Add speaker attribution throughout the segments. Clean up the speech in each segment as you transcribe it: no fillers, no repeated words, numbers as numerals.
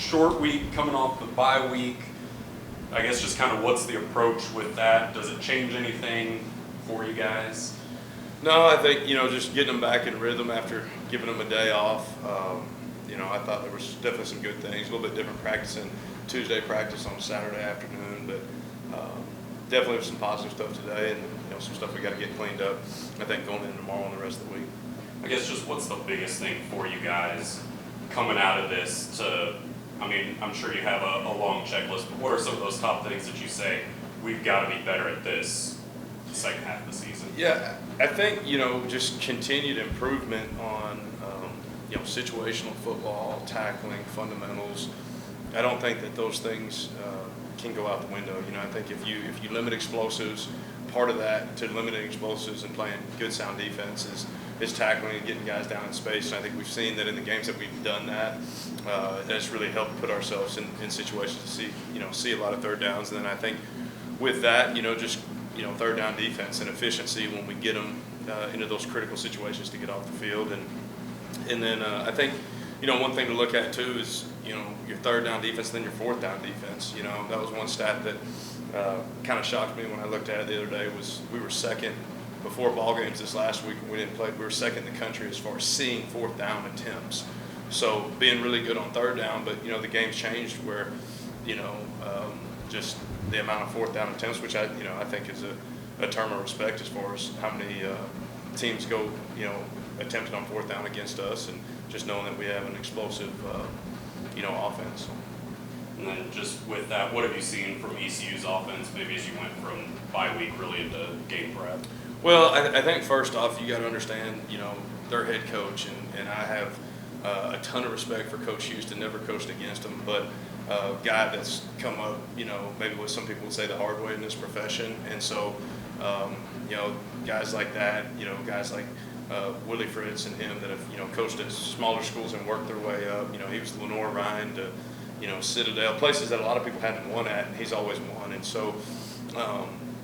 Speaker 1: short week coming off the bye week. I guess just kind of what's the approach with that? Does it change anything for you guys?
Speaker 2: No, I think, just getting them back in rhythm after giving them a day off. I thought there was definitely some good things, a little bit different practicing Tuesday practice on Saturday afternoon, but definitely some positive stuff today and, some stuff we got to get cleaned up, I think, going into tomorrow and the rest of the week.
Speaker 1: I guess just what's the biggest thing for you guys coming out of this I'm sure you have a long checklist, but what are some of those top things that you say, we've got to be better at this second half of the season?
Speaker 2: Yeah, I think, just continued improvement on, situational football, tackling, fundamentals. I don't think that those things can go out the window. I think if you limit explosives, part of that to limiting explosives and playing good sound defense is tackling and getting guys down in space. And I think we've seen that in the games that we've done that. That's really helped put ourselves in situations to see a lot of third downs. And then I think with that, third down defense and efficiency when we get them into those critical situations to get off the field. And then I think, one thing to look at too is, your third down defense, then your fourth down defense. That was one stat that kind of shocked me when I looked at it the other day. Was we were second before ball games this last week when we didn't play. We were second in the country as far as seeing fourth down attempts. So being really good on third down, but the game's changed where just the amount of fourth down attempts, which I think is a term of respect as far as how many teams go attempted on fourth down against us, and just knowing that we have an explosive offense.
Speaker 1: And then just with that, what have you seen from ECU's offense, maybe as you went from bye week really into game prep?
Speaker 2: Well, I think first off, you got to understand, their head coach, and I have a ton of respect for Coach Houston, never coached against him, but a guy that's come up, maybe what some people would say the hard way in this profession. And so, guys like that, guys like Willie Fritz and him that have, coached at smaller schools and worked their way up. He was Lenore Ryan to, Citadel, places that a lot of people hadn't won at, and he's always won. And so,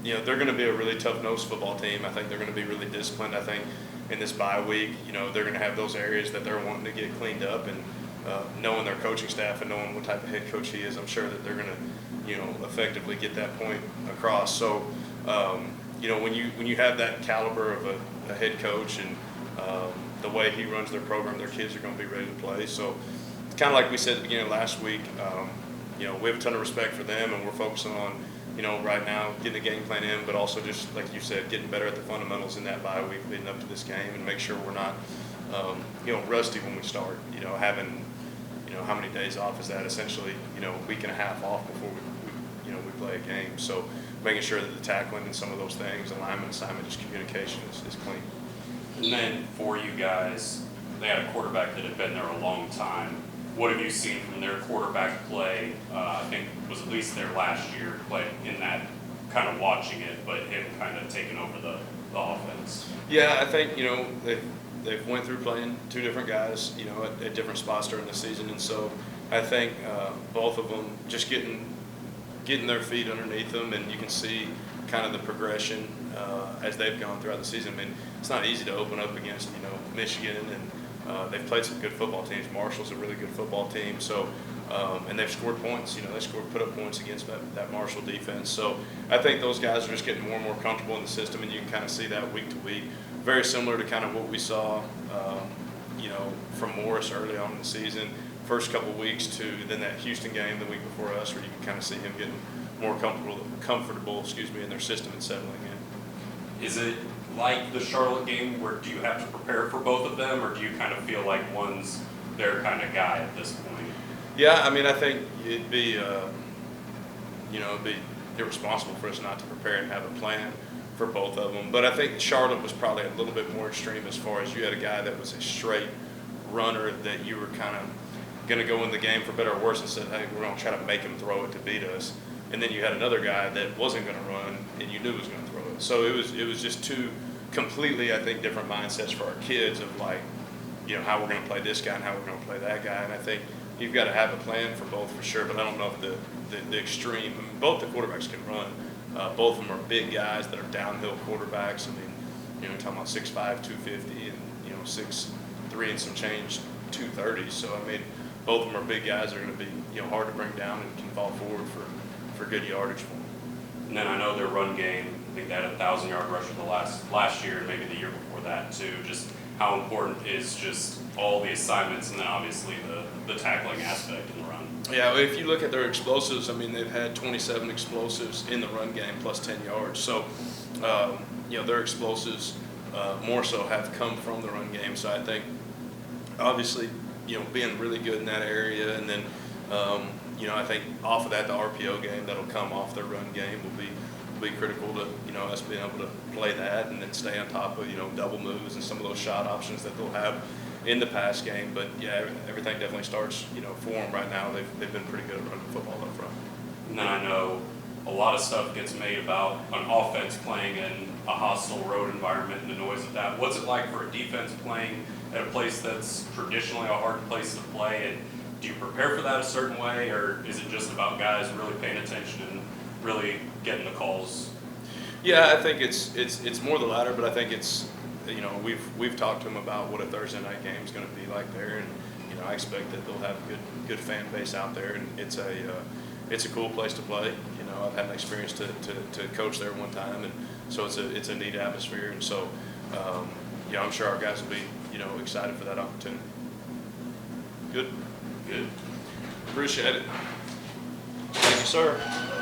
Speaker 2: they're going to be a really tough-nosed football team. I think they're going to be really disciplined. I think in this bye week, they're going to have those areas that they're wanting to get cleaned up, and knowing their coaching staff and knowing what type of head coach he is, I'm sure that they're going to, effectively get that point across. So, when you have that caliber of a head coach and the way he runs their program, their kids are going to be ready to play. So it's kind of like we said at the beginning of last week, we have a ton of respect for them, and we're focusing on, right now getting the game plan in, but also just like you said, getting better at the fundamentals in that bye week leading up to this game, and make sure we're not, rusty when we start. Having, how many days off is that? Essentially, a week and a half off before we play a game. So making sure that the tackling and some of those things, alignment, assignment, just communication is clean.
Speaker 1: And then for you guys, they had a quarterback that had been there a long time. What have you seen from their quarterback play? I think it was at least their last year play in that, kind of watching it, but him kind of taking over the offense.
Speaker 2: Yeah, I think, they've went through playing two different guys, at different spots during the season. And so I think both of them just getting their feet underneath them, and you can see kind of the progression as they've gone throughout the season. It's not easy to open up against, Michigan, and they've played some good football teams. Marshall's a really good football team. So, and they've scored points. They put up points against that Marshall defense. So I think those guys are just getting more and more comfortable in the system, and you can kind of see that week to week. Very similar to kind of what we saw, from Morris early on in the season. First couple weeks to then that Houston game the week before us, where you can kind of see him getting more comfortable, in their system and settling in.
Speaker 1: Is it like the Charlotte game where do you have to prepare for both of them, or do you kind of feel like one's their kind of guy at this point?
Speaker 2: Yeah, I think it'd be, it'd be irresponsible for us not to prepare and have a plan for both of them. But I think Charlotte was probably a little bit more extreme as far as you had a guy that was a straight runner that you were kind of going to go in the game for better or worse and said, hey, we're going to try to make him throw it to beat us. And then you had another guy that wasn't going to run and you knew he was going to throw it. So it was just two completely, I think, different mindsets for our kids of like, how we're going to play this guy and how we're going to play that guy. And I think you've got to have a plan for both for sure, but I don't know if the extreme, both the quarterbacks can run. Both of them are big guys that are downhill quarterbacks. You're talking about 6'5", 250, and 6'3" and some change, 230. So both of them are big guys. They're going to be, hard to bring down and can fall forward for good yardage for them.
Speaker 1: And then I know their run game, I think they had a 1,000-yard rusher the last year and maybe the year before that too. Just how important is just all the assignments and then obviously the tackling aspect in the run.
Speaker 2: Yeah, if you look at their explosives, I mean, they've had 27 explosives in the run game plus 10 yards. So, their explosives more so have come from the run game. So I think, obviously, being really good in that area, and then, I think off of that, the RPO game that'll come off their run game will be critical to, us being able to play that and then stay on top of, double moves and some of those shot options that they'll have in the pass game. But yeah, everything definitely starts, for them right now. They've been pretty good at running football up front.
Speaker 1: And then I know a lot of stuff gets made about an offense playing in a hostile road environment and the noise of that. What's it like for a defense playing at a place that's traditionally a hard place to play? And do you prepare for that a certain way, or is it just about guys really paying attention and really getting the calls?
Speaker 2: Yeah, I think it's more the latter, but I think it's, we've talked to them about what a Thursday night game is going to be like there, and I expect that they'll have a good fan base out there, and it's a cool place to play. I've had an experience to coach there one time, and so it's a neat atmosphere, and so I'm sure our guys will be excited for that opportunity. Good.
Speaker 1: Good.
Speaker 2: Appreciate it. Thank you, sir.